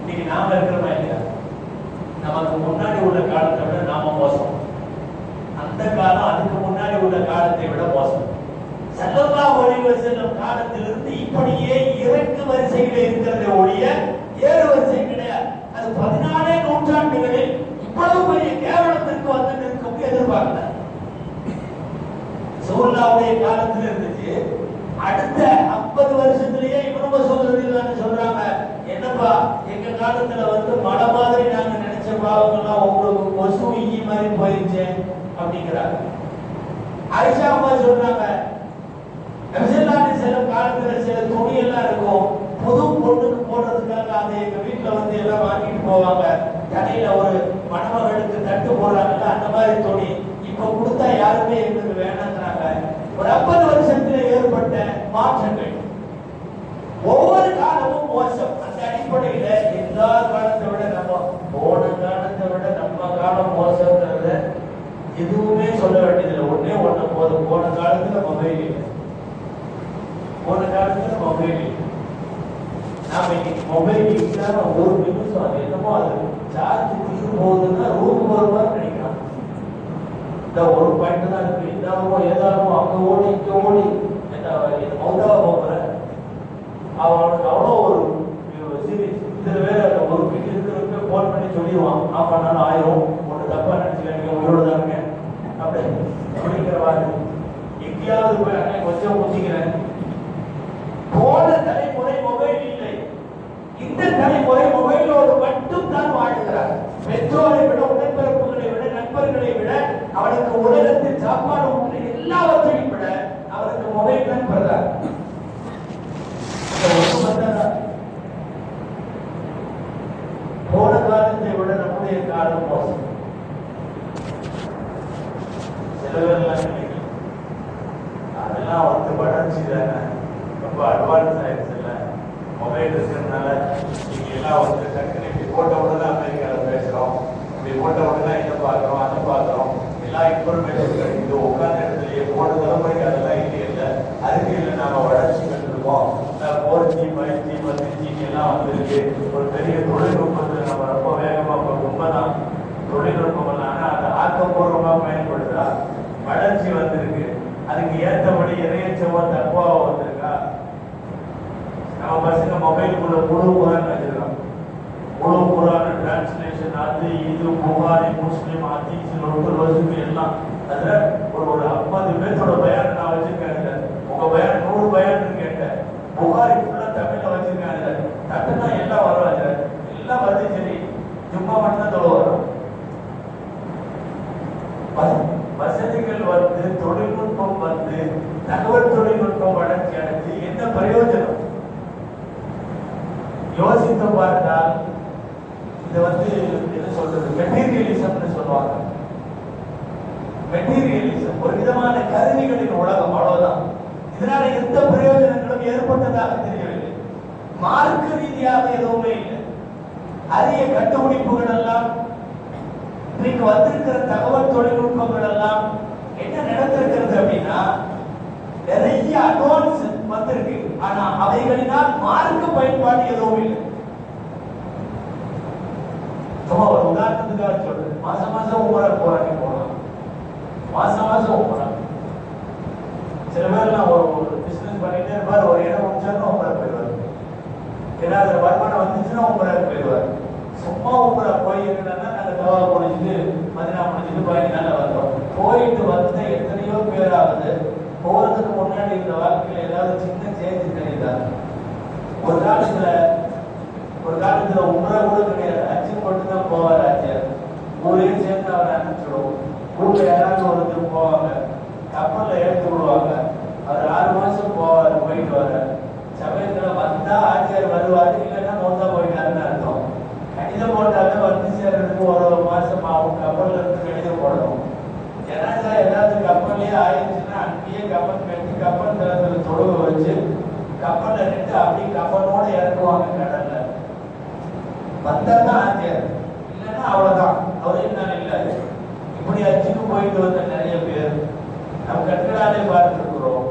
இன்னைக்கு நாம இருக்கிறோமா இல்லையா, நமக்கு முன்னாடி உள்ள காலத்தை விட நாம மோசம். அந்த காலம் அதுக்கு முன்னாடி உள்ள காலத்தை விட மோசம். ஸல்லல்லாஹு அலைஹி வஸல்லம் காலத்திலிருந்து இப்படியே இறக்கு வரிசையில இருக்கிறத ஒழிய ஏறு வரிசை கிடையாது. அது 14 நூற்றாண்டுகளில் இவ்வளவு பெரிய கேவலத்திற்கு வந்து நிற்கும் எதிர்பார்க்கல. ரசூலுல்லாஹ்வுடைய காலத்துல இருந்துச்சு. அடுத்த 50 வருஷத்திலேயே இப்னு மஸ்ஊத் ரலியல்லாஹு சொல்றாங்க, என்னப்பா எங்க காலத்துல வந்து மழை மாதிரி நாங்க நினைச்ச பாவங்கள்லாம் உங்களுக்கு கொசு ஈ மாதிரி போயிருச்சு அப்படிங்கிறாங்க. ஆயிஷா அம்மா சொல்றாங்க, நபிசல்லாஹு செல்லும் காலத்துல சில துணி எல்லாம் இருக்கும், புது பொண்ணுக்கு போடுறதுக்காக அதை எங்க வீட்டுல வந்து எல்லாம் வாங்கிட்டு போவாங்க. தலையில ஒரு மணமகளுக்கு தட்டு போடுறாங்கல்ல, அந்த மாதிரி துணி இப்ப கொடுத்தா யாருமே எங்களுக்கு வேணாங்கிறாங்க. ஒரு 50 வருஷத்துல ஏற்பட்ட மாற்றங்கள். ஒவ்வொரு காலமும் மோசம். அந்த அடிப்படையில எல்லா காலத்தை விட போன காலத்தை விட நம்ம காலம் மோசங்கிறத எதுவுமே சொல்ல வேண்டியதில்லை. ஒண்ணு போதும். போன காலத்துல மொபைல் இல்லை, நாம இன்னைக்கு மொபைல் இல்லாம ஒரு நிமிஷம் அது என்னமோ அது சார்ஜ் தீர்ந்து போகுதுன்னா ரூம் போறவா நினைக்கலாம். இந்த ஒரு பாயிண்ட் தான் இருக்கு, இல்லாமோ ஏதாவோ அங்க ஓடி இங்க ஓடி மௌதாவா போகிற அவனுக்கு அவ்வளோ ஒரு சீரியஸ். இதுல வேற ஒரு வீட்டு இருக்கிறவங்க போன் பண்ணி சொல்லிடுவான், ஆஃப் பண்ணாலும் 1000 ஒன்று தப்பா நினைச்சுக்க, நீங்க உயிரோட தாங்க அப்படிங்கிற மாதிரி. எங்கேயாவது போய் அன்னை கொஞ்சம் ஊத்திக்கிறேன். போன தலைமுறை மொபைல் இல்லை. இந்த தலைமுறை மொபைலோடு மட்டும் தான் வாழ்கிறார். பெற்றோரை விட, உடன்பிறப்புகளை விட, நண்பர்களை விட, அவனுக்கு உலகத்தில் சாப்பாடு உள்ள எல்லாவற்றையும் விட அவருக்கு மொபைல் தான் பெறார். போன காலத்தை விட நம்முடைய காலம் மோசம். சில பேர்லாம் நினைக்கலாம் அதெல்லாம் வளர்ச்சி தானே, ரொம்ப அட்வான்ஸ் ஆயிடுச்சு இல்லை, மொபைல் இருக்கிறதுனால நீங்க எல்லாம் டக்குனு இப்படி போட்ட உடனே அமெரிக்காவில் பேசுறோம், இப்படி போட்ட உடனே இதை பார்க்குறோம், அதை பார்க்குறோம், எல்லா இன்ஃபர்மேஷன் கிடைக்குது உட்கார்ந்த இடத்துலயே. போன தலைமுறைக்கு அதெல்லாம் இல்லை. அதுக்கு இல்லை நாம வளர்ச்சி கண்டிருக்கோம். 4G 5G 10G எல்லாம் வந்திருக்கு. ஒரு பெரிய தொழில்நுட்பத்தில் நம்ம ரொம்ப வேகமாக உண்மைதான் தொழில்நுட்பம் எல்லாம், ஆனால் அதை ஆக்கப்பூர்வமாக பயன்படுத்தா வளர்ச்சி வந்திருக்கு. அதுக்கு ஏற்றபடி இறையச்சவோ தப்பாவோ வந்திருக்கா? நம்ம பசங்க மொபைலுக்குள்ள முழு குரான் வச்சிருக்கோம். முழு குரான் டிரான்ஸ்லேஷன், அது இது புகாரி, முஸ்லீம், ஹதீஸ், ரோசுக்கு எல்லாம். அதுல ஒரு 50 பேர்த்தோட பயான் நான் வச்சிருக்கேன். உங்க பயான் 100 பயான் கேட்டேன். புகாரி ஃபுல்லா தமிழ்ல வச்சிருக்காங்க. தட்டுனா எல்லாம் வராது, எல்லாம் வந்து சரி சும்மா மட்டும் தொலை வரும். வசதிகள் வந்து, தொழில்நுட்பம் வந்து, தகவல் தொழில்நுட்பம் வளர்ச்சி அடைஞ்சு என்ன பிரயோஜனம்? யோசித்து பார்த்தால் இது வந்து என்ன சொல்றது, மெட்டீரியலிசம்னு சொல்லுவாங்க. மெட்டீரியலிசம் ஒரு விதமான கருவிகளின் உலகம், அவ்வளவுதான். இதனால எந்த பிரயோஜனங்களும் ஏற்பட்டதாக தெரியவில்லை. மார்க்க ரீதியாக எதுவுமே இல்லை. அரிய கண்டுபிடிப்புகள் எல்லாம், இன்னைக்கு வந்திருக்கிற தகவல் தொழில்நுட்பங்கள் எல்லாம் என்ன நடந்திருக்கிறது அப்படின்னா, நிறைய அட்வான்ஸ் வந்திருக்கு. ஆனா அவைகளினால் மார்க்க பயன்பாடு எதுவும் இல்லை. சும்மா ஒரு உதாரணத்துக்காக சொல்றேன். மாசம் மாசம் உமரா போறாங்க, போகலாம். மாசம் மாசம் உமரா. சில பேர்லாம் ஒரு பிசினஸ் பண்ணிட்டே இருப்பார், ஒரு இடம் முடிச்சாலும் உமரா போயிடுவார். ஏதாவது வருமானம் வந்துச்சுன்னா உமரா போயிடுவார். சும்மா உமரா போய் என்னன்னா, நாங்கள் தவா முடிச்சுட்டு மதினா முடிச்சுட்டு 15 நாள் வந்தோம். போயிட்டு வந்த எத்தனையோ பேராவது போறதுக்கு முன்னாடி இந்த வாழ்க்கையில ஏதாவது சின்ன சேஞ்ச் தெரியுதா? ஒரு காலத்துல உமரா கூட கிடையாது, அச்சு போட்டு தான் போவார் ஆச்சியார். ஊரையும் சேர்ந்து அவரை அனுப்பிச்சிடுவோம். ஊர்ல யாராவது ஒருத்தர் போவாங்க, கப்பல்ல ஏற்றி விடுவாங்க. அவர் 6 மாசம் போவார், போயிட்டு வர சமயத்துல வந்தா ஆச்சியார் வருவாரு, இல்லைன்னா மொத்தா போயிட்டாருன்னு அர்த்தம். கணிதம் போட்டாலே வந்து சேர்றதுக்கு 1 மாசம் ஆகும். கப்பல்ல இருந்து கணிதம் போடணும். ஜனாதா ஏதாவது கப்பல்லே ஆயிடுச்சுன்னா அங்கேயே கப்பல் கட்டி கப்பல் தளத்துல தொழுவ வச்சு கப்பல்ல நின்று அப்படி கப்பலோட இறக்குவாங்க கடல்ல. வந்தாதான் ஆச்சியார், இல்லைன்னா அவ்வளவுதான், அவரே நான் இல்லை. இப்படி அச்சுக்கு போயிட்டு வந்த நிறைய பேர் நம் கண்களாலே பார்த்திருக்கிறோம்.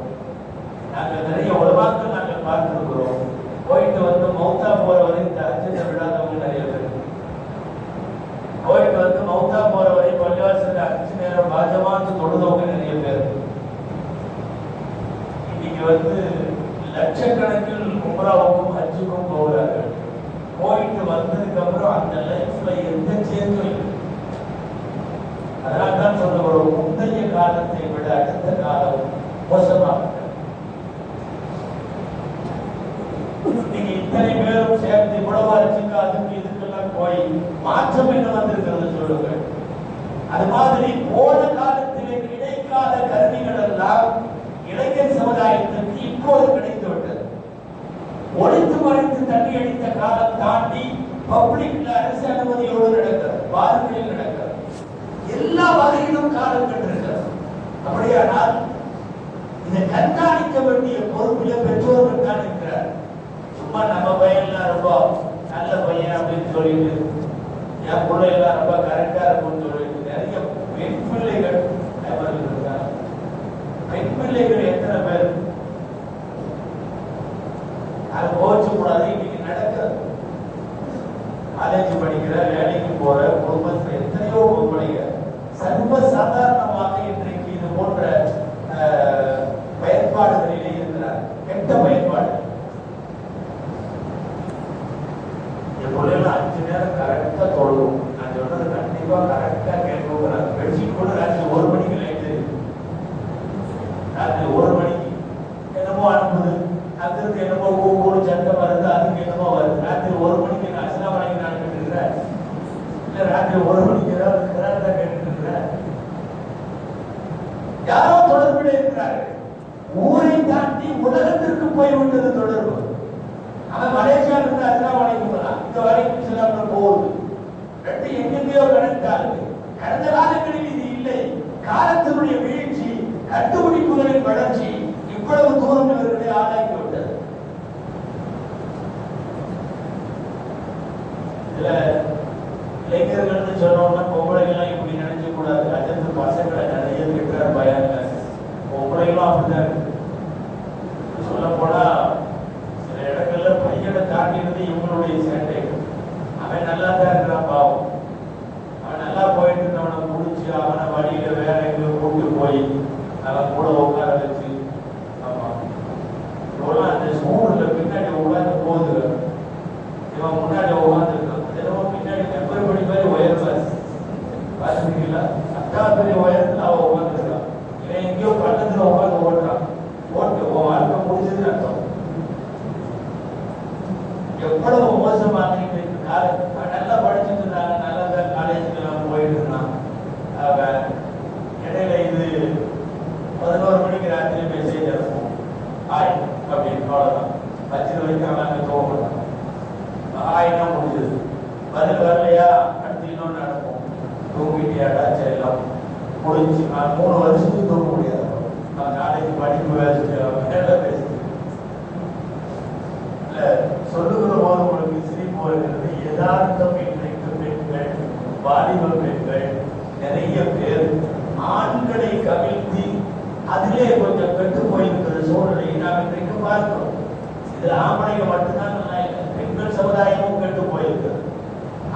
நாங்கள் நிறைய உலமாக்கள் நாங்கள் பார்த்திருக்கிறோம். போயிட்டு வந்து மௌத்தா போற வரையும் தஹஜ்ஜுத் விடாதவங்க நிறைய பேர். போயிட்டு வந்து மௌத்தா போற வரையும் பள்ளிவாசல்ல 5 நேரம் பாஜமான்னு தொழுதவங்க நிறைய பேர். இன்னைக்கு வந்து லட்சக்கணக்கில் உம்ராவுக்கும் ஹஜ்ஜுக்கும் போகிறார்கள். போயிட்டு வந்ததுக்கு அப்புறம் அந்த லைஃப்ல எந்த சேஞ்சும் இல்லை. அதனால தான் சொல்ற, ஒரு முந்தைய காலத்தை விட அடுத்த காலம் மோசமாக. நீங்க இத்தனை பேரும் சேர்ந்து இவ்வளவு அரிசிக்கு அதுக்கு இதுக்கெல்லாம் போய் மாற்றம் என்ன வந்திருக்கிறது சொல்லுங்க. அது மாதிரி போன காலத்திலே கிடைக்காத கருவிகள் எல்லாம் இளைஞர் சமுதாயத்திற்கு இப்போது கிடைத்து விட்டது. ஒழித்து மறைத்து தண்ணி அடித்த காலம் தாண்டி பப்ளிக்ல அரசு அனுமதியோடு நடக்கிறது, பாருங்களில் நடக்கிறது. எல்லா வகையிலும் காலம் கண்டிருக்கிறது. அப்படியானால் இதை கண்காணிக்க வேண்டிய பொறுப்பில பெற்றோர்கள் தான் இருக்கிறார். சும்மா நம்ம பையன்லாம் ரொம்ப நல்ல பையன் அப்படின்னு சொல்லிட்டு, என் பிள்ளைகள்லாம் ரொம்ப கரெக்டா இருக்கும்னு சொல்லிட்டு நிறைய பெண் பிள்ளைகள் இருக்காங்க. பெண் பிள்ளைகள் எத்தனை பேர் அதை போச்சு கூடாது. இன்னைக்கு நடக்கிறது. காலேஜ் படிக்கிற, வேலைக்கு போற, குடும்பத்தில் எத்தனையோ பொம்பளைங்க சர்வ சாதாரணமாக இன்றைக்கு இது போன்ற பயன்பாடுகளிலே இருக்கிறார். கெட்ட பயன்பாடு. என் பிள்ளைலாம் 5 நேரம் கரெக்டா தொழுவோம். நான் சொல்றது கண்டிப்பா கரெக்டா கேட்கும். பெட்ஷீட் கூட ராத்திரி 1 மணிக்கு லைட் தெரியும். ராத்திரி 1 மணிக்கு என்னமோ அனுப்புது, அங்கிருந்து என்னமோ ஒவ்வொரு சட்டம் வருது, அதுக்கு என்னமோ வருது. ராத்திரி 1 மணிக்கு நான் அஸ்லாம் வலைக்கும் அனுப்பிட்டு இருக்கிறேன், இல்ல ராத்திரி 1 மணிக்கு ஏதாவது தான் கேட்டுட்டு இருக்கிறேன். யாரோ தொடர்பில் இருக்கிறார்கள். ஊரை தாண்டி உலகத்திற்கு போய்விட்டது தொடர்பு. அவன் மலேசியாவில் இருந்து அஸ்லாம் வலைக்கும் போறான், இந்த வரைக்கும் சில போகுது. ரெண்டு எங்கெங்கயோ கணக்காது. கடந்த காலங்களில் இது இல்லை. காலத்தினுடைய வீழ்ச்சி, கண்டுபிடிப்புகளின் வளர்ச்சி இவ்வளவு தூரம் இவர்களை ஆளாக்கிவிட்டது. இதுல இளைஞர்கள் சொன்னோம்னா பொம்பளைகள்லாம் இப்படி நினைச்ச கூடாது. அஜந்து பசங்களை நிறைய திட்டார் பயாங்க. பொம்பளைகளும் அப்படிதான் இருக்கு. சொல்ல போனா சில இடங்கள்ல பையனை தாண்டினது இவங்களுடைய சேட்டை. அவன் நல்லா தான் இருக்கிறான் பாவம். அவன் நல்லா போயிட்டு இருந்தவனை முடிச்சு அவனை வழியில வேற எங்கேயோ கூட்டு போய் அவன் கூட உட்கார வச்சு, ஆமா இவெல்லாம் அந்த ஸ்கூல்ல பின்னாடி உட்காந்து போகுது, இவன் முன்னாடி உட்காந்துருக்கான். தினமும் பின்னாடி மெம்பர் படி மாதிரி உயர் கிளாஸ் பார்த்துருக்கீங்களா, அக்கா பெரிய உயரத்துல அவன் உட்காந்துருக்கான். இவன் எங்கேயோ பள்ளத்துல உட்காந்து ஓட்டுறான். ஓட்டு உன் வாழ்க்கை முடிஞ்சதுன்னு அர்த்தம். எவ்வளவு மோசமாக நல்லா படிச்சுட்டு இருந்தாங்க, நல்லா காலேஜுக்கு எல்லாம் போயிட்டு இருந்தான். இடையில இது 11 மணிக்கு ராத்திரி மெசேஜ் இருக்கும், ஆய் அப்படின்னு, அவ்வளவுதான். வச்சுட்டு வரைக்கும் அவன் அங்கே தூங்க மாட்டான். ஆயினா முடிஞ்சது. பதில் வரலையா, அடுத்து இன்னொன்று நடக்கும். தூங்கிட்டியாடா, செல்லாம் முடிஞ்சு. நான் 3 வருஷத்துக்கு தூங்க முடியாது. நான் காலேஜ் படிப்பு வேலை பேசி சொல்லுகிற போது உங்களுக்கு சிரிப்பு வருகிறது. யதார்த்தம் இன்றைக்கு பெண்கள், வாலிப பெண்கள் நிறைய பேர் ஆண்களை கவிழ்த்தி அதிலே கொஞ்சம் கெட்டு போயிருக்கிற சூழ்நிலையை நாம் இன்றைக்கு பார்க்கிறோம். இதுல ஆம்பளைங்க மட்டும்தான் நல்லா இல்லை, பெண்கள் சமுதாயமும் கெட்டு போயிருக்கிறது.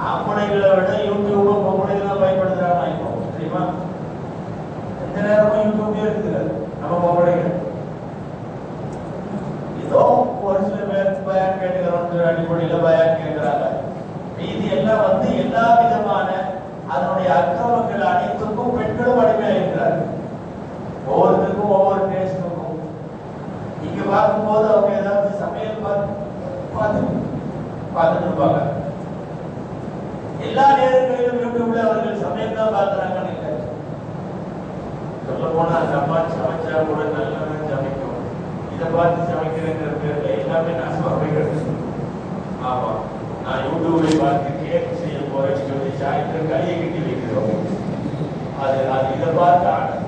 ஆம்பளைகளை விட யூடியூபும் பொம்பளைகளும் பயன்படுத்துறாங்க இப்போ, தெரியுமா? எந்த நேரமும் யூடியூபே இருக்கிறது நம்ம பொம்பளைகள். ஏதோ ஒரு சில பேர் பயான் கேட்டுக்கிறோம் அடிப்படையில் பயான் கேட்கிறாங்க. மீதி எல்லாம் வந்து எல்லா விதமான அதனுடைய அக்கிரமங்கள் அனைத்துக்கும் பெண்களும் அடிமையா இருக்கிறார்கள். ஒவ்வொருத்தருக்கும் ஒவ்வொரு டேஸ்ட் இருக்கும். இங்க பார்க்கும்போது அவங்க ஏதாவது சமையல் பார்த்துட்டு இருப்பாங்க. எல்லா நேரங்களிலும் யூடியூப்ல அவர்கள் சமையல் தான் பார்க்கிறாங்கன்னு இல்லை. சொல்ல போனா அந்த அம்மா சமைச்சா கூட நல்லதான் சமைக்கும். இதை பார்த்து சமைக்கிறேங்கிற பேர்ல எல்லாமே நான் சமைக்கிறது. ஆமா, நான் யூடியூபை பார்த்து கேக் செய்ய போறேன்னு சொல்லி சாயந்தரம் கையை கட்டி வைக்கிறோம். அது இதை பார்த்து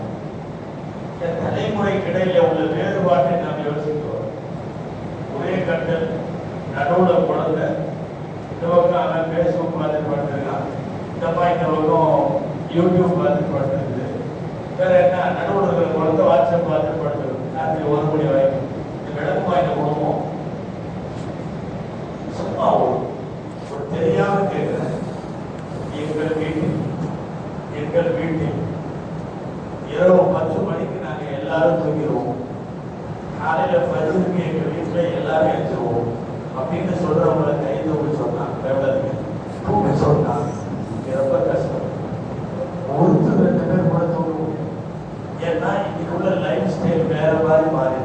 தலைமுறைக்கு இடையில உள்ள வேறுபாட்டை நாம் யோசிக்கிறோம். ஒரே கட்டல், நடுவுல குழந்தை, இந்த பக்கம் அவன் பேஸ்புக் பார்த்துட்டு படுத்துருக்கான், இந்த பக்கம் யூடியூப் பார்த்துட்டு படுத்துருக்குது. வேற என்ன, நடுவுல இருக்கிற குழந்தை வாட்ஸ்அப் பார்த்துட்டு படுத்துருக்கு. ராத்திரி 1 மணி வரைக்கும் இது விளக்குமா இந்த குடும்பம்? சும்மா ஒரு தெரியாம கேட்கிறேன். எங்கள் வீட்டில் இரவு 10 மணிக்கு நாங்க எல்லாரும் தூங்கிடுவோம். காலையில 10க்கு எங்க வீட்டுல எல்லாரும் எழுந்துருவோம் அப்படின்னு சொல்றவங்களை கை தூக்கி சொன்னாங்க. தூங்க சொன்னாங்க. ரொம்ப கஷ்டம். ஒருத்தர் 2 பேர் கூட தூங்குவோம். ஏன்னா இன்னைக்குள்ள லைஃப் ஸ்டைல் வேற மாதிரி மாறி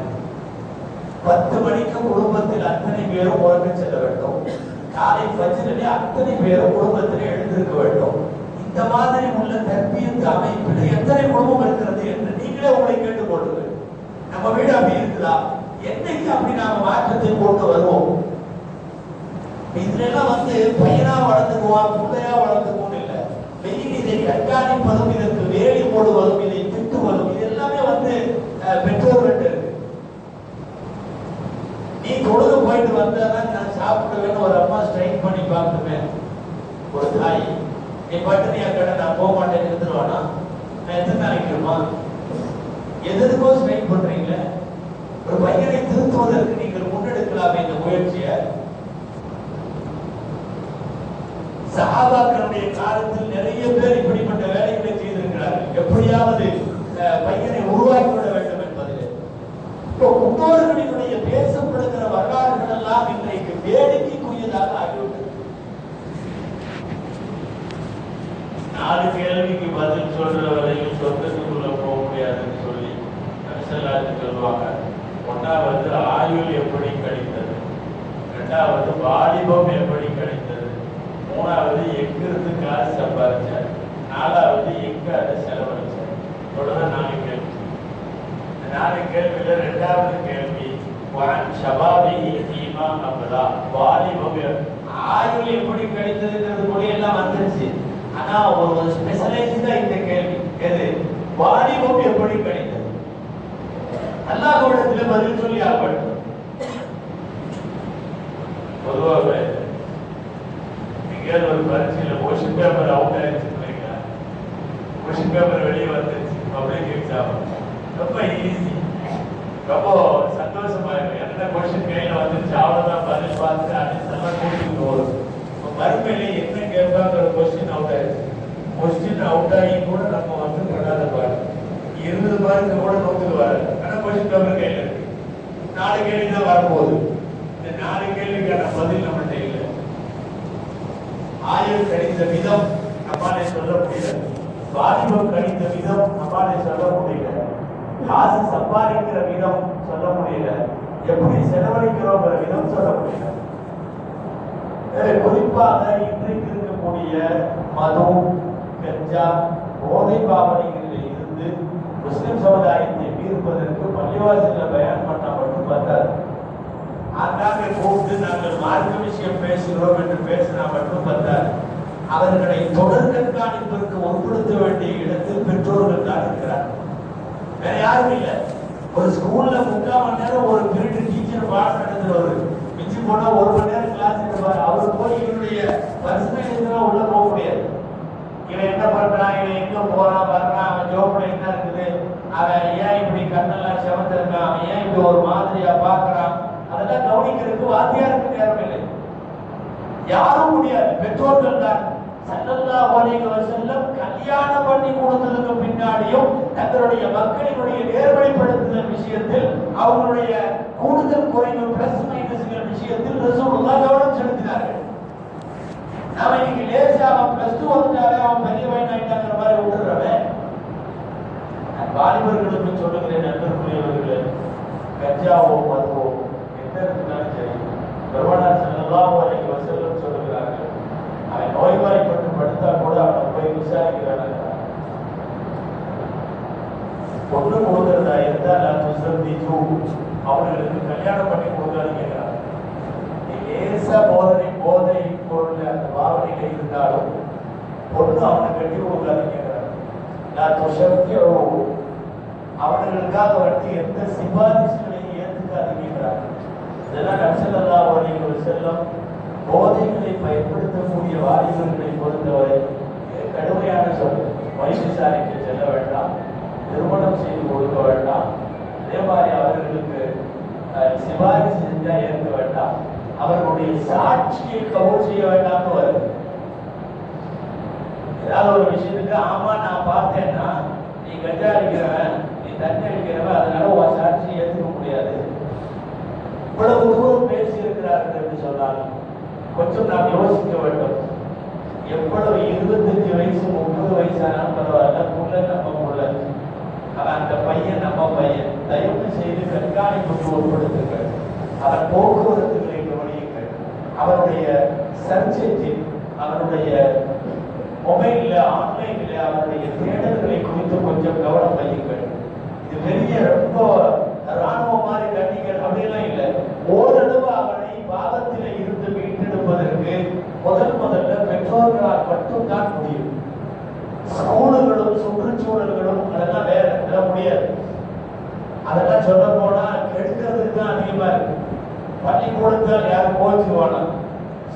10 மணிக்கு குடும்பத்தில் அத்தனை பேரும் உறங்க செல்ல வேண்டும். காலை ஃபஜ்ரிலே அத்தனை பேரும் குடும்பத்தில் எழுந்திருக்க வேண்டும். இந்த மாதிரி உள்ள தர்பியத் அமைப்பில் எத்தனை குடும்பம் இருக்கிறது என்று நீங்களே உங்களை கேட்டுக் கொள்ளுங்கள். நம்ம வீடு அப்படி இருக்குதா? என்னைக்கு அப்படி நாம மாற்றத்தை கொண்டு வருவோம்? இதுல எல்லாம் வந்து பையனா வளர்ந்துக்குவான், பிள்ளையா வளர்ந்துக்கும் இல்லை. வெயில் இதை கண்காணிப்பதும், இதற்கு வேலி போடுவதும், இதை திட்டுவதும், இது எல்லாமே வந்து பெற்றோர்கள் இருக்கு. நீ தொழுது போயிட்டு வந்தாதான் நான் சாப்பிடுவேன்னு ஒரு அம்மா ஸ்ட்ரைக் பண்ணி பார்த்துமே. ஒரு தாய், நீ பட்டினியா கடை நான் போக மாட்டேன்னு இருந்துருவானா? நான் எத்தனை நாளைக்கு இருமா? எதுக்கோ ஸ்ட்ரைக் பண்றீங்களே. ஒரு பையனை திருத்துவதற்கு நீங்கள் முன்னெடுக்கலாமே இந்த முயற்சியை. சஹாபாக்களுடைய காலத்தில் நிறைய பேர் இப்படிப்பட்ட வேலைகளை செய்திருக்கிறார்கள். எப்படியாவது பையனை உருவாக்கிவிட வேண்டும் என்பதில். இப்போ முன்னோர்களினுடைய பேசப்படுகிற வரலாறுகள் எல்லாம் இன்றைக்கு வேடிக்கைக்குரியதாக ஆகிவிட்டது. 4 கேள்விக்கு பதில் சொல்ற வரையில் சொர்க்கத்துக்குள்ள போக முடியாதுன்னு சொல்லி நபிசல்லாத்து சொல்லுவாங்க, ஒன்றாவது ஆயுள் எப்படி கழித்தது, ரெண்டாவது வாலிபம் எப்படி கழித்தது, மூணாவது எங்கிருந்து காசு சம்பாதிச்சார், நாலாவது எங்க அதை செலவழிச்சார். தொடர்ந்து 4 கேள்வி. இந்த 4 கேள்வியில ரெண்டாவது கேள்வி வாலிபம் ஆயுள் எப்படி கழித்ததுங்கிறது கூட எல்லாம் வந்துருச்சு. ஆனா ஒரு ஸ்பெஷலைஸ்டா இந்த கேள்வி எது, வாலிபம் எப்படி கழித்தது. அல்லாஹ்விடத்துல பதில் சொல்லி ஆகட்டும். பொதுவாக எங்கேயாவது ஒரு பரீட்சையில் கொஸ்டின் பேப்பர் அவுட் ஆயிடுச்சு, கொஸ்டின் பேப்பர் வெளியே வந்துருச்சு, பப்ளிக் எக்ஸாம் ரொம்ப ஈஸி, ரொம்ப சந்தோஷமாயிருக்கும். என்ன கொஸ்டின் கையில் வந்துருச்சு, அவ்வளோதான் பதில் பார்த்து அடிச்செல்லாம் கூட்டிட்டு போகும். இப்போ மறுமையிலே என்ன கேட்பாங்கிற கொஸ்டின் அவுட் ஆயிடுச்சு. கொஸ்டின் அவுட் ஆகி கூட நம்ம வந்து பண்ணாத பாரு 20 மார்க்கு கூட நோக்குது வர, ஆனால் கொஸ்டின் பேப்பர் கையில் இருக்கு. 4 கேள்வி தான் வரப்போகுது. இந்த 4 கேள்விக்கான பதில் நம்மகிட்ட இல்லை. ஆயுள் கழித்த விதம் நம்மாலே சொல்ல முடியல, வாலிபம் கழித்த விதம் நம்மாலே சொல்ல முடியல, காசு சம்பாதிக்கிற விதம் சொல்ல முடியல, எப்படி செலவழிக்கிறோங்கிற விதம் சொல்ல முடியல. குறிப்பாக இன்றைக்கு இருக்கக்கூடிய மது, கஞ்சா, போதை பாவனைகளில் இருந்து முஸ்லிம் சமுதாயத்தை மீட்பதற்கு பள்ளிவாசல்ல பயன் பண்ணா மட்டும் பார்த்தார். ஆங்காங்கே கூப்பிட்டு நாங்கள் மார்க்க விஷயம் பேசுகிறோம் என்று பேசினா மட்டும் பார்த்தார். அவர்களை தொடர் கண்காணிப்பிற்கு உட்படுத்த வேண்டிய இடத்தில் பெற்றோர்கள் தான் இருக்கிறார், வேற யாரும் இல்லை. ஒரு ஸ்கூல்ல 3/4 மணி நேரம் ஒரு பீரியட் டீச்சர் பாடம் நடத்துறவர், மிஞ்சி போனா 1 மணி நேரம் கிளாஸ் எடுப்பார். அவர் போய் இவருடைய பர்சனல் உள்ள போக முடியாது. இவன் என்ன பண்றான், இவன் எங்க போறான் வர்றான், அவன் ஜோப்ல என்ன இருக்குது, அவன் ஏன் இப்படி கண்ணெல்லாம் செவந்திருக்கான், அவன் ஏன் இப்படி ஒரு மாதிரியா பாக்குறான், அதெல்லாம் கவனிக்கிறதுக்கு வாத்தியாருக்கு நேரம் இல்லை, யாரும் முடியாது, பெற்றோர்கள் தான். ஸல்லல்லாஹு அலைஹி வஸல்லம் கல்யாணம் பண்ணி கொடுத்ததுக்கு பின்னாடியும் தங்களுடைய மக்களினுடைய நேர்வழிப்படுத்துதல் விஷயத்தில், அவங்களுடைய கூடுதல் குறைவு பிளஸ் மைனஸ்கள் விஷயத்தில் ரசூலுல்லாஹ் கவனம் செலுத்தினார்கள். நாம இன்னைக்கு லேசா அவன் +2 வந்துட்டாலே அவன் பெரிய பையன் ஆயிட்டாங்கிற மாதிரி விட்டுறவன். வாலிபர்களுக்கு சொல்லுகிறேன் நண்பர்களே, கஞ்சாவோ மதுவோ எந்த இருந்தாலும் சரி, பெருமானார் ஸல்லல்லாஹு அலைஹி வஸல்லம் சொல்லுகிறார்கள், அவன் நோய்வாய்ப்பட்டு படுத்தா கூட அவனை போய் விசாரிக்கிறான். பொண்ணு கொடுக்கிறதா இருந்தால் அவர்களுக்கு கல்யாணம் பண்ணி கொடுக்காதீங்க. லேசா போதை பொருள் அந்த பாவனையில இருந்தாலும் பொண்ணு அவனை கட்டி கொடுக்காதீங்க. அவர்களுக்காக வந்து எந்த சிபாரிசுகளையும் ஏற்றுக்காதீங்கிறார். இதெல்லாம் நபி ஸல்லல்லாஹு அலைஹி வஸல்லம் போதைகளை பயன்படுத்தக்கூடிய வாலிபர்களை பொறுத்தவரை கடுமையான சொல். வைத்தியசாலைக்கு செல்ல வேண்டாம், திருமணம் செய்து கொடுக்க வேண்டாம், அதே மாதிரி அவர்களுக்கு சிபாரிசு செஞ்சா ஏற்க வேண்டாம், அவர்களுடைய சாட்சியை கபூல் செய்ய வேண்டாம்னு வருது. ஏதாவது ஒரு விஷயத்துக்கு ஆமா நான் பார்த்தேன்னா, நீ கஞ்சா அடிக்கிறவன், நீ தண்ணி அடிக்கிறவன், அதனால உன் சாட்சியை ஏற்றுக்க முடியாது. இவ்வளவு தூரம் பேசி இருக்கிறார்கள் என்று சொன்னால் கொஞ்சம் நாம் யோசிக்க வேண்டும். எவ்வளவு 25 வயசு 30 வயசானாலும் பரவாயில்ல, புள்ள நம்ம புள்ள, அந்த பையன் நம்ம பையன். தயவு செய்து கண்காணிப்புக்கு உட்படுத்துங்கள். அவன் போக்குவரத்துகளை கவனியுங்கள். அவனுடைய சர்ச் என்ஜின், அவனுடைய மொபைல்ல ஆன்லைன்ல அவனுடைய தேடல்களை குறித்து கொஞ்சம் கவனம் வையுங்கள். இது பெரிய ரொம்ப ராணுவம் மாதிரி கண்டிகள் அப்படியெல்லாம் இல்லை. ஓரளவு அவனை பாவத்தில இருந்து மீட்டெடுப்பதற்கு முதல்ல பெற்றோர்களால் மட்டும்தான் முடியும். ஸ்கூலுகளும் சுற்றுச்சூழல்களும் அதெல்லாம் வேற முடியாது. அதெல்லாம் சொல்ல போனா கெடுக்கிறதுக்கு தான் அதிகமா இருக்கு. பள்ளிக்கூடத்தால் யாரும் போச்சுவானா,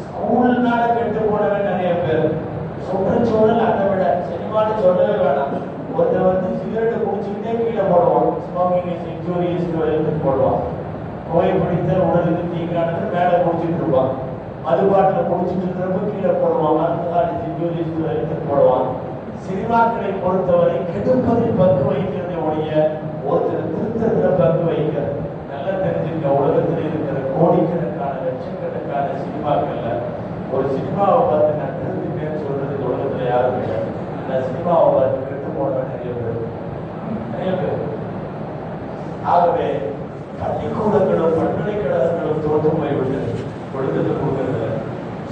ஸ்கூல்னால கெட்டு போனவே நிறைய பேர். சுற்றுச்சூழல் அதை விட சினிமான்னு சொல்லவே வேணாம். ஒருத்தர் வந்து சிகரெட்டை குடிச்சுக்கிட்டே கீழே போடுவான், smoking is injurious to health போடுவான். புகைப்பிடித்தல் உடலுக்கு தீங்கானது மேலே குடிச்சிட்டு இருப்பான். மதுபாட்டில் குடிச்சிட்டு இருக்கிறப்ப கீழே போடுவான், alcohol is injurious to health போடுவான். சினிமாக்களை பொறுத்தவரை கெடுப்பதில் பங்கு வைக்கிறதை ஒழிய ஒருத்தர் திருத்தத்துல பங்கு வைக்கிறது. நல்லா தெரிஞ்சுக்க, உலகத்தில் இருக்கிற கோடிக்கணக்கான லட்சக்கணக்கான சினிமாக்கள்ல ஒரு சினிமாவை பார்த்து நான் திருத்திட்டேன்னு சொல்றது உலகத்துல யாரும் இல்லை. அந்த சினிமாவை பார்த்து கெட்டு போன நிறைய பேர். ஆகவே பள்ளிக்கூடங்களும் பல்கலைக்கழகங்களும் தோற்று போய்விட்டது. கொடுத்தது கொடுக்கிறது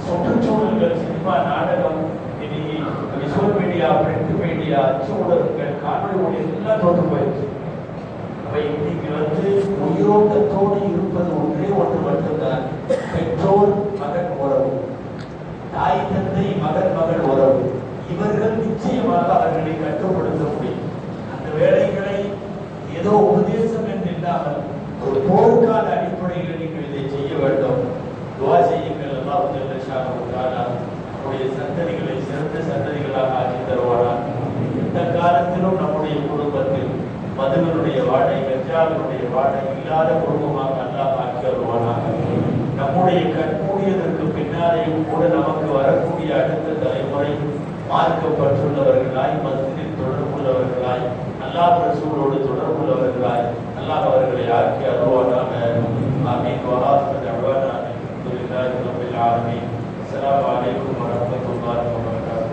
சுற்றுச்சூழல்கள், சினிமா, நாடகம், இனி விசுவல் மீடியா, பிரிண்ட் மீடியா, அச்சு ஊடகங்கள், காணொலி ஊழியர் எல்லாம் தோற்று போயிடுச்சு. அப்ப இன்னைக்கு உயிரோட்டத்தோடு இருப்பது ஒன்றே ஒன்று மட்டும்தான், பெற்றோர் மகன் உறவு, தாய் தந்தை மகன் மகள் உறவு. இவர்கள் நிச்சயமாக அவர்களை கட்டுப்படுத்த முடியும். அந்த வேலைகளை ஏதோ உபதேசம் என்று இல்லாமல் ஒரு போர்க்கால அடிப்படையில் நீங்கள் இதை செய்ய வேண்டும். துவா செய்யுங்கள். அல்லாஹ் ஜல்ல ஷானஹு தஆலா நம்முடைய சந்ததிகளை சிறந்த சந்ததிகளாக ஆக்கி தருவானா. இந்த காலத்திலும் நம்முடைய குடும்பத்தில் மதுவனுடைய வாடை, கஞ்சாவினுடைய வாடை இல்லாத குடும்பமாக அல்லாஹ் ஆக்கி தருவானாக. நம்முடைய கண்மூடியதற்கு பின்னாலேயும் கூட நமக்கு வரக்கூடிய அடுத்த தலைமுறை மார்க்கப்பட்டுள்ளவர்களாய், மஸ்ஜிதில் தொடர்புள்ளவர்களாய், அல்லாஹ் ரசூலோடு தொடர்புள்ளவர்களாய் அல்லாஹ் அவர்களை ஆக்கி அருள்வானாக. ஆமீன். வஆஹிரு தஅவானா அல்ஹம்துலில்லாஹி ரப்பில் ஆலமீன். அஸ்ஸலாமு அலைக்கும் வரஹ்மத்துல்லாஹி வபரகாத்துஹு.